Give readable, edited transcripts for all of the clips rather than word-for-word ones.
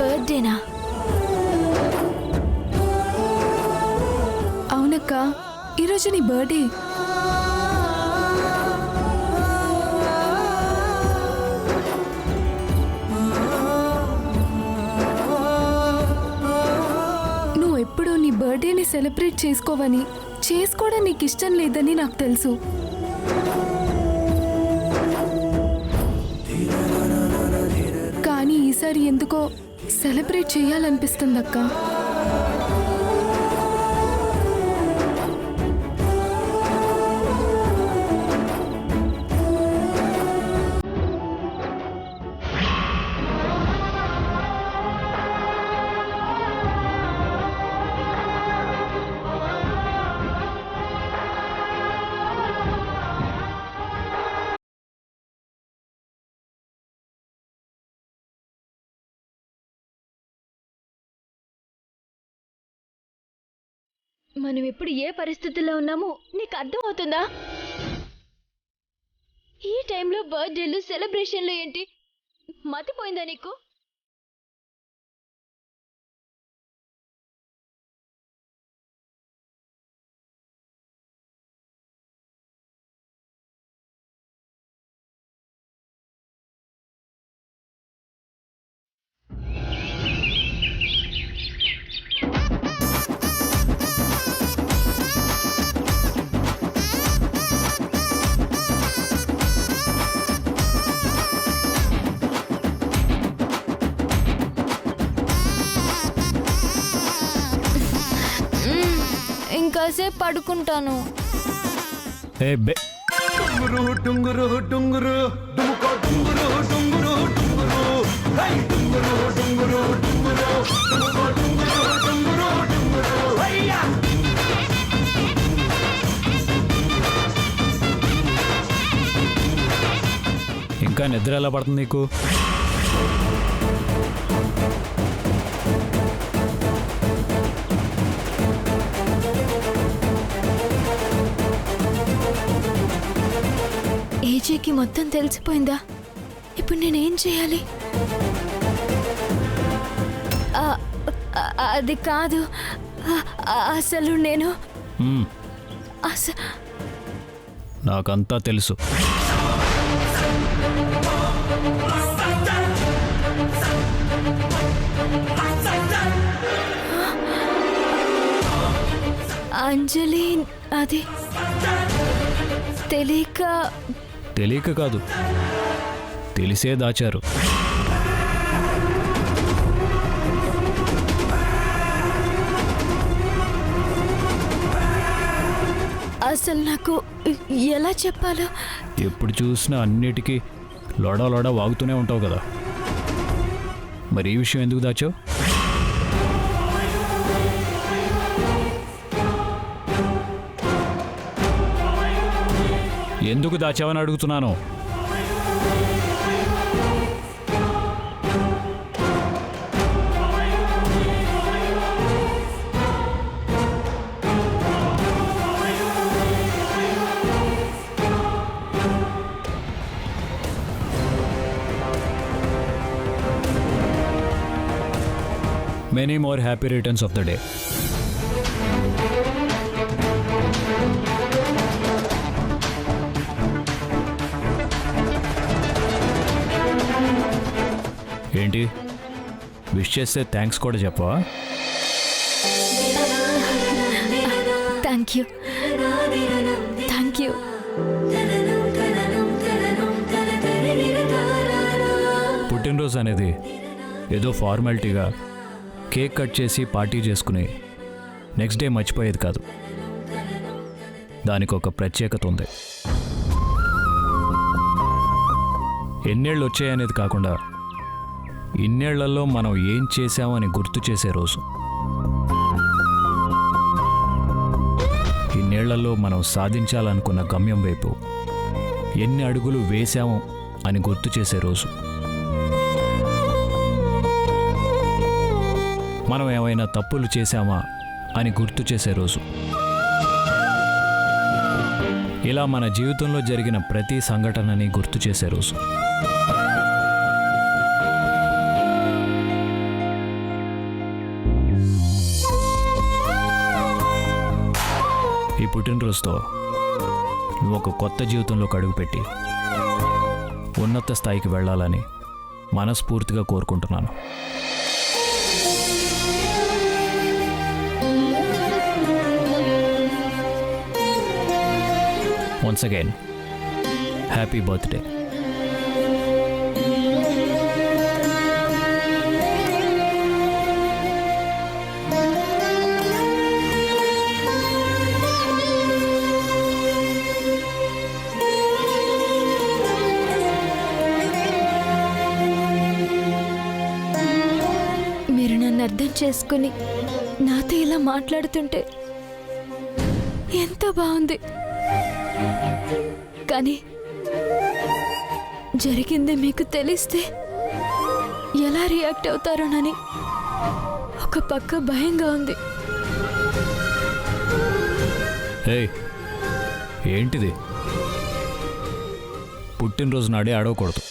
బర్త్డేనా? అవునక్క, ఈరోజు నీ బర్త్డే. నువ్వు ఎప్పుడు నీ బర్త్డేని సెలబ్రేట్ చేసుకోవని, చేసుకోవడం నీకు ఇష్టం లేదని నాకు తెలుసు. కానీ ఈసారి ఎందుకో సెలబ్రేట్ చేయాలనిపిస్తుందక్క. మనం ఇప్పుడు ఏ పరిస్థితుల్లో ఉన్నామో నీకు అర్థం అవుతుందా? ఈ టైంలో బర్త్డేలు సెలబ్రేషన్లు ఏంటి? మతిపోయిందా నీకు? ఇంకాసేపు పడుకుంటాను. డుంగురు డుంగురు డుంగురు డుముకో డుంగురు డుంగురు డుంగురు హై డుంగురు డుంగురు డుంగురు డుముకో డుంగురు డుంగురు డుంగురు హయ్యా. ఇంకా నిద్ర ఎలా పడుతుంది నీకు? ఏజీకి మొత్తం తెలిసిపోయిందా? ఇప్పుడు నేనేం చేయాలి? అది కాదు, అసలు నేను నాకంతా తెలుసు. అంజలి అది తెలియక కాదు, తెలిసే దాచారు. అసలు నాకు ఎలా చెప్పాలో? ఎప్పుడు చూసినా అన్నిటికీ లోడా లోడా వాగుతూనే ఉంటావు కదా, మరి ఈ విషయం ఎందుకు దాచావు? ఎందుకు దాచావని అడుగుతున్నాను. Many more happy returns of the day. ఏంటి విష్ చేస్తే థ్యాంక్స్ కూడా చెప్పవా? Thank you. పుట్టినరోజు అనేది ఏదో ఫార్మాలిటీగా కేక్ కట్ చేసి పార్టీ చేసుకుని నెక్స్ట్ డే మర్చిపోయేది కాదు. దానికి ఒక ప్రత్యేకత ఉంది. ఎన్నేళ్ళు వచ్చాయనేది కాకుండా ఇన్నేళ్లలో మనం ఏం చేశామని గుర్తు చేసే రోజు. ఇన్నేళ్లలో మనం సాధించాలనుకున్న గమ్యం వైపు ఎన్ని అడుగులు వేశాము అని గుర్తు చేసే రోజు. మనం ఏమైనా తప్పులు చేశామా అని గుర్తు చేసే రోజు. ఇలా మన జీవితంలో జరిగిన ప్రతి సంఘటనని గుర్తు చేసే రోజు. ఈ పుట్టినరోజుతో నువ్వు ఒక కొత్త జీవితంలోకి అడుగుపెట్టి ఉన్నత స్థాయికి వెళ్ళాలని మనస్ఫూర్తిగా కోరుకుంటున్నాను. Once again happy birthday. మీరు నన్ను అర్థం చేసుకుని నాతో ఇలా మాట్లాడుతుంటే ఎంత బాగుంది. కానీ జరిగింది మీకు తెలిస్తే ఎలా రియాక్ట్ అవుతారోనని ఒక పక్క భయంగా ఉంది. ఏయ్, ఏంటిది? పుట్టినరోజు నాడే అడవకూడదు.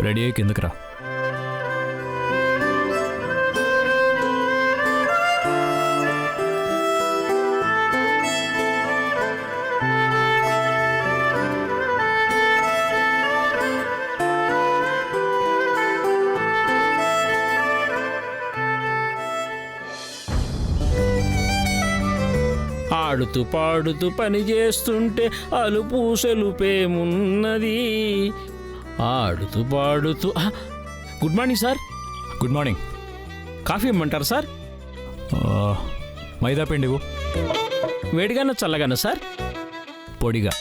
రెడీ అయ్యి కిందకి రా. ఆడుతూ పాడుతూ పని చేస్తుంటే అలుపు సెలుపేమున్నది. ఆడుతూ పాడుతూ good morning sir. Good morning. Coffee ఇమ్మంటారా సార్? మైదా పిండి ఇవ్వు. వేడిగానే చల్లగానే సార్? పొడిగా.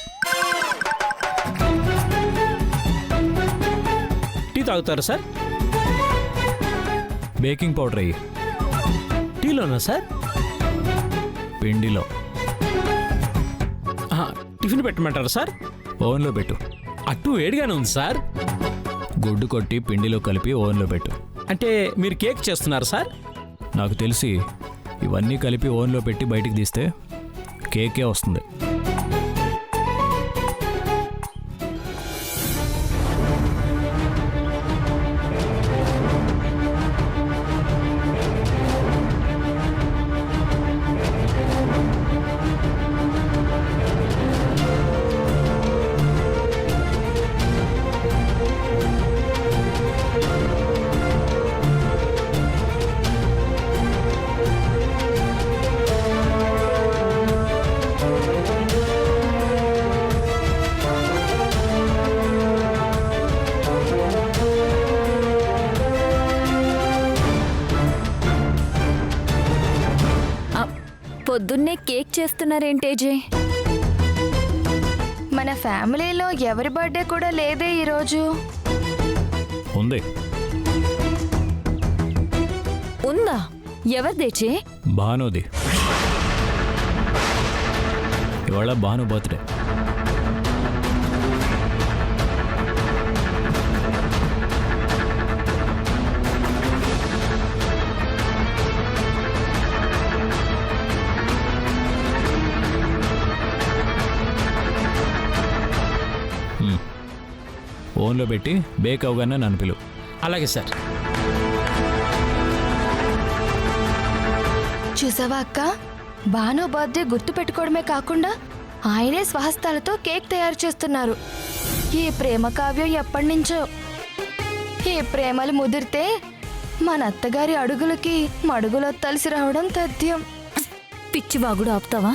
టీ తాగుతారా సార్? బేకింగ్ పౌడర్ అయ్యి. టీలోనా సార్? పిండిలో. టిఫిన్ పెట్టమంటారా సార్? ఓవెన్లో పెట్టు. అట్టు వేడిగానే ఉంది సార్. గుడ్డు కొట్టి పిండిలో కలిపి ఓవెన్లో పెట్టు. అంటే మీరు కేక్ చేస్తున్నారు సార్? నాకు తెలిసి ఇవన్నీ కలిపి ఓవెన్లో పెట్టి బయటికి తీస్తే కేకే వస్తుంది. పొద్దున్నే కేక్ చేస్తున్నారేంటేజే? మన ఫ్యామిలీలో ఎవరి బర్త్డే కూడా లేదే ఈరోజు. ఉంది. ఉందా? ఎవరిదేచే? భానుది. ఇవాళ భాను బర్త్డే. ఓవెన్లో పెట్టి బేక్ అవగానే నన్ను పిలువు. అలాగే సార్. చూసావా అక్క, భాను బర్త్డే గుర్తు పెట్టుకోవడమే కాకుండా ఆయనే స్వహస్తాలతో కేక్ తయారు చేస్తున్నారు. ఈ ప్రేమ కావ్యం ఎప్పటి నుంచో. ఈ ప్రేమలు ముదిరితే మన అత్తగారి అడుగులకి మడుగులో తలిసి రావడం తథ్యం. పిచ్చివాగుడు ఆపుతావా?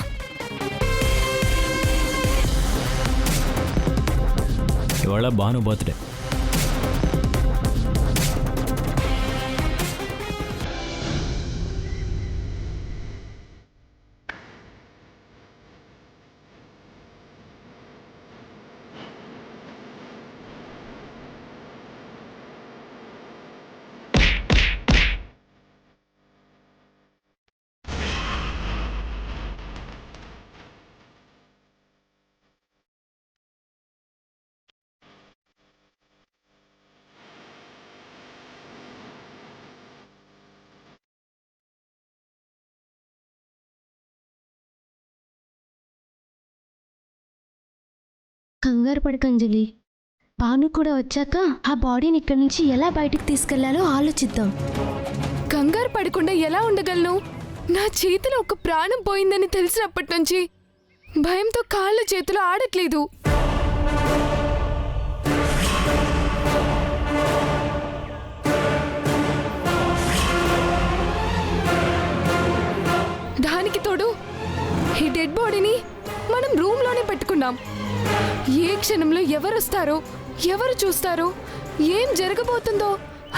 ఇవాళ భాను బర్త్డే. కంగారు పడకంజలి, భాను కూడా వచ్చాక ఆ బాడీని ఇక్కడి నుంచి ఎలా బయటికి తీసుకెళ్లాలో ఆలోచిద్దాం. కంగారు పడకుండా ఎలా ఉండగలను? నా చేతిలో ఒక ప్రాణం పోయిందని తెలిసినప్పటి నుంచి భయంతో కాళ్ళు చేతులు ఆడట్లేదు. దానికి తోడు ఈ డెడ్ బాడీని మనం రూమ్లోనే పెట్టుకున్నాం. ఏ క్షణంలో ఎవరు వస్తారో, ఎవరు చూస్తారో, ఏం జరగబోతుందో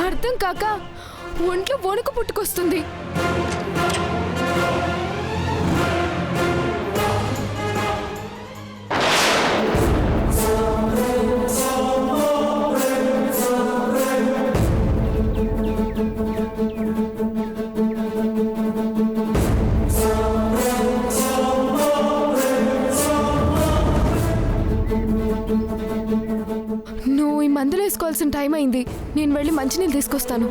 అర్థం కాక ఒంట్లో వణుకు పుట్టుకొస్తుంది. నువ్వు ఈ మందులు వేసుకోవాల్సిన టైం అయింది. నేను వెళ్ళి మంచినీళ్ళు తీసుకొస్తాను.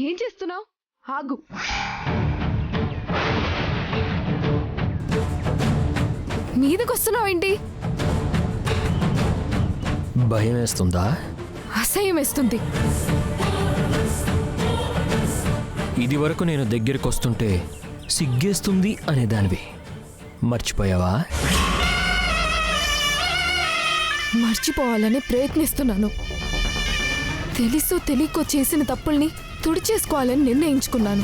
ఏం చేస్తున్నావు? ఆగు. మీదకొస్తున్నావు ఏంటి? భయం వేస్తుందా? అసహ్యం వేస్తుంది. ఇది వరకు నేను దగ్గరికి వస్తుంటే సిగ్గేస్తుంది అనేదానివి మర్చిపోయావా? మర్చిపోవాలని ప్రయత్నిస్తున్నాను. తెలుసో తెలియకో చేసిన తప్పుల్ని తుడిచేసుకోవాలని నిర్ణయించుకున్నాను.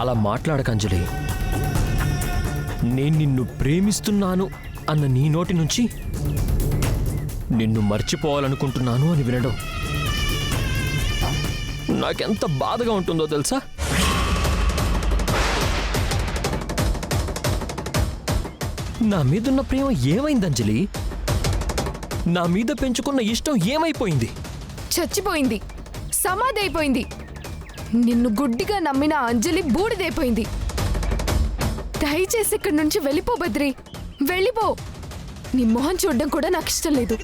అలా మాట్లాడక అంజలి. నేను నిన్ను ప్రేమిస్తున్నాను అన్న నీ నోటి నుంచి నిన్ను మర్చిపోవాలనుకుంటున్నాను అని వినడం నాకెంత బాధగా ఉంటుందో తెలుసా? నా మీదున్న ప్రేమ ఏమైంది అంజలి? నా మీద పెంచుకున్న ఇష్టం ఏమైపోయింది? చచ్చిపోయింది, సమాధి అయిపోయింది. నిన్ను గుడ్డిగా నమ్మిన అంజలి బూడిదైపోయింది. దయచేసి ఇక్కడి నుంచి వెళ్ళిపో బద్రి, వెళ్ళిపో. నీ మొహం చూడడం కూడా నాకు ఇష్టం లేదు.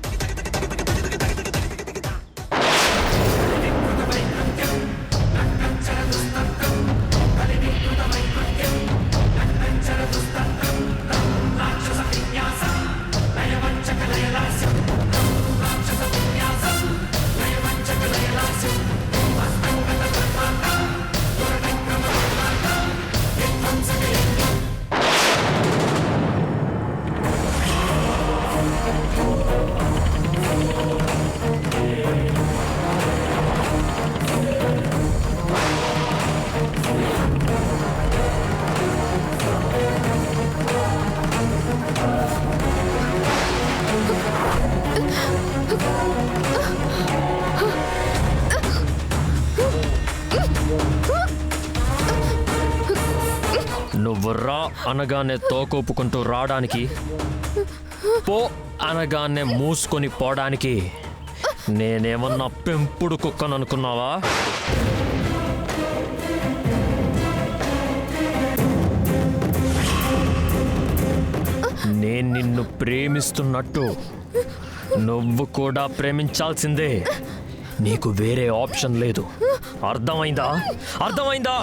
నువ్వు రా అనగానే తోకొప్పుకుంటూ రావడానికి, పో అనగానే మూసుకొని పోవడానికి నేనేమన్నా పెంపుడు కుక్కను అనుకున్నావా? నేను నిన్ను ప్రేమిస్తున్నట్టు నువ్వు కూడా ప్రేమించాల్సిందే. నీకు వేరే ఆప్షన్ లేదు. అర్థమైందా? అర్థమైందా?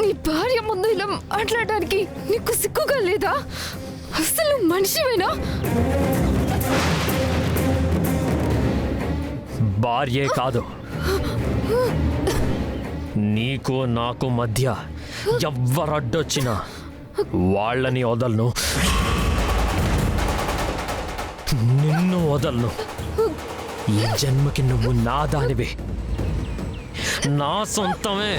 నీ భార్య ముందు ఇలా మాట్లాడడానికి నీకు సిగ్గుగా లేదా? అసలు మనిషివేనా? భార్యే కాదు, నీకు నాకు మధ్య ఎవ్వరడ్డొచ్చినా వాళ్ళని వదలను, నిన్ను వదలను. ఈ జన్మకి నువ్వు నా దానివే. నా సొంతమే.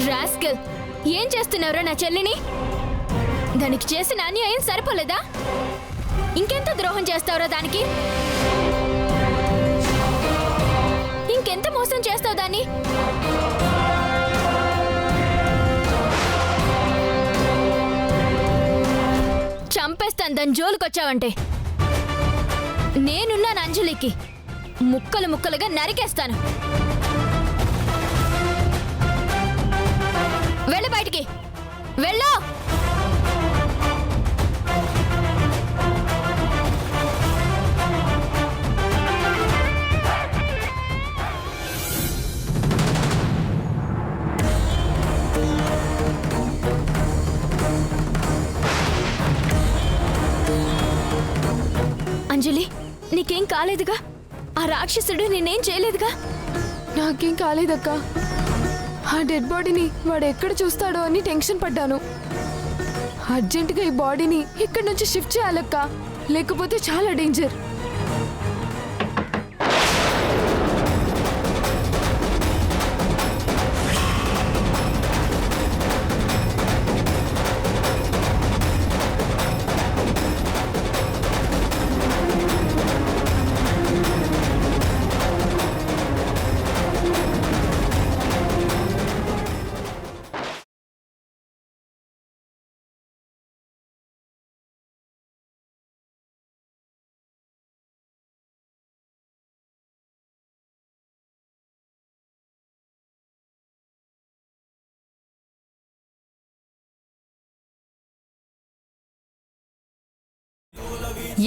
రాస్కల్, ఏం చేస్తున్నావురా నా చెల్లిని? దానికి చేసిన అన్యాయం సరిపోలేదా? ఇంకెంత ద్రోహం చేస్తావురా దానికి? ఇంకెంత మోసం చేస్తావు దాన్ని? చంపేస్తాను దాని జోలికొచ్చావంటే. నేనున్నాను అంజలికి, ముక్కలు ముక్కలుగా నరికేస్తాను. వెళ్ళు బయటికి, వెళ్ళు. అంజలి, నీకేం కాలేదుగా? ఆ రాక్షసుడు నిన్నేం చేయలేదుగా? నాకేం కాలేదక్క. ఆ డెడ్ బాడీని వాడు ఎక్కడ చూస్తాడో అని టెన్షన్ పడ్డాను. అర్జెంటుగా ఈ బాడీని ఇక్కడి నుంచి షిఫ్ట్ చేయాలక్క, లేకపోతే చాలా డేంజర్.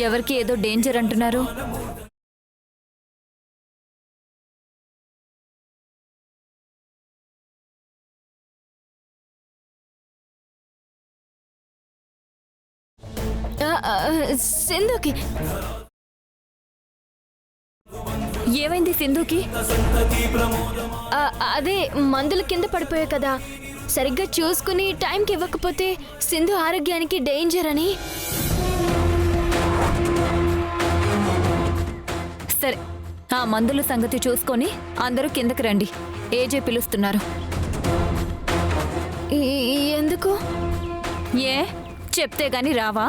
ఎవరికి ఏదో డేంజర్ అంటున్నారు? సింధుకి ఏమైంది? సింధుకి అదే మందులు కింద పడిపోయాయి కదా, సరిగ్గా చూసుకుని టైంకి ఇవ్వకపోతే సింధు ఆరోగ్యానికి డేంజర్ అని. సరే, ఆ మందుల సంగతి చూసుకొని అందరూ కిందకి రండి. ఏజే పిలుస్తున్నారు. ఎందుకు? ఏ చెప్తే గాని రావా?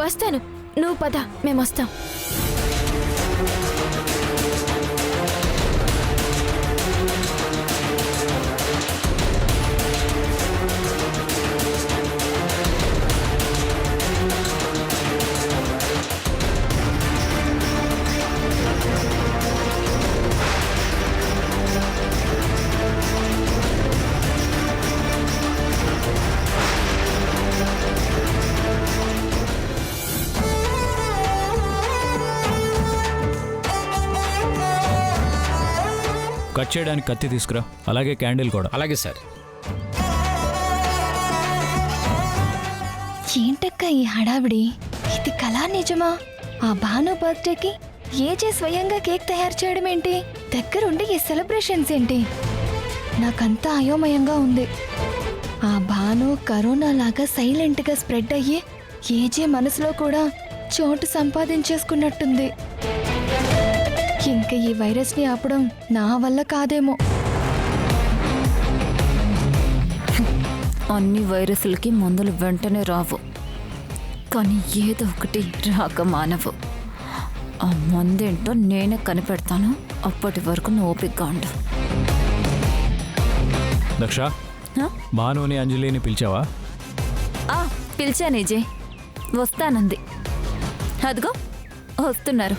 వస్తాను, నువ్వు పద, మేమొస్తాం. కట్ చేయడానికి కత్తి తీసుకురా, అలాగే క్యాండిల్ కూడా. అలాగే సార్. ఏంటక్క ఈ హడావిడి? ఇది కళా నిజమా? ఆ భాను బర్త్డేకి ఏజే స్వయంగా కేక్ తయారు చేయడం ఏంటి? దగ్గరుండి ఈ సెలబ్రేషన్స్ ఏంటి? నాకంతా అయోమయంగా ఉంది. ఆ భాను కరోనా లాగా సైలెంట్గా స్ప్రెడ్ అయ్యి ఏజే మనసులో కూడా చోటు సంపాదించేసుకున్నట్టుంది. ఇంక ఈ వైరస్ని ఆపడం నా వల్ల కాదేమో. అన్ని వైరస్లకి మందులు వెంటనే రావు, కానీ ఏదో ఒకటి రాక మానవు. ఆ మందేంటో నేనే కనిపెడతాను. అప్పటి వరకు నువ్వు ఓపికగా ఉండు. దక్ష హ? భానుని అంజలిని పిలిచావా? పిలిచాను విజయ్, వస్తానంది. అదిగో వస్తున్నారు.